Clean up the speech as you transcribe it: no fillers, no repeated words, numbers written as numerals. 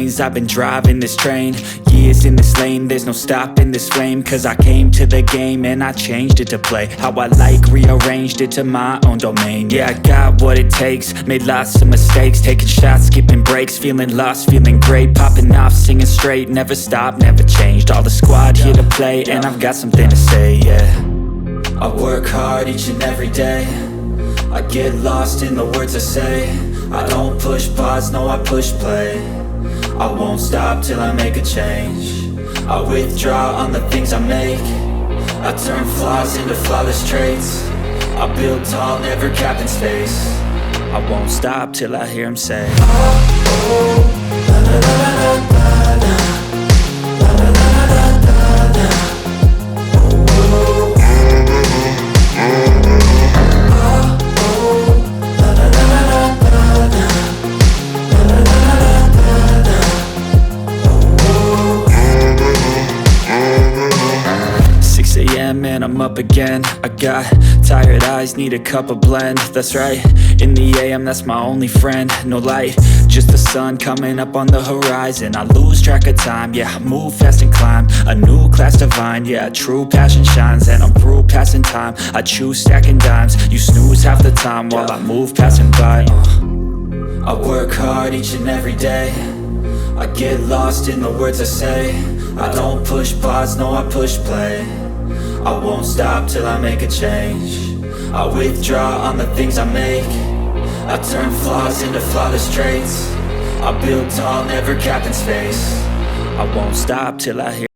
lanes, I've been driving this train. Years in this lane, there's no stopping this flame. Cause I came to the game and I changed it to play how I like, rearranged it to my own domain. Yeah, I got what it takes, made lots of mistakes, taking shots, skipping breaks, feeling lost, feeling great, popping off, singing straight, never stopped, never changed. All the squad here to play, and I've got something to say, yeah. I work hard each and every day, I get lost in the words I say. I don't push pause, no I push play. I won't stop till I make a change. I withdraw on the things I make. I turn flaws into flawless traits. I build tall, never capped in space. I won't stop till I hear him say, oh, oh, la la la la la la. Man, I'm up again. I got tired eyes, need a cup of blend. That's right, in the AM, that's my only friend. No light, just the sun coming up on the horizon. I lose track of time, yeah, I move fast and climb a new class divine, yeah, true passion shines. And I'm through passing time, I choose stacking dimes. You snooze half the time while I move passing by. I work hard each and every day, I get lost in the words I say. I don't push pause, no I push play. I won't stop till I make a change. I withdraw on the things I make. I turn flaws into flawless traits. I build tall, never capped in space. I won't stop till I hear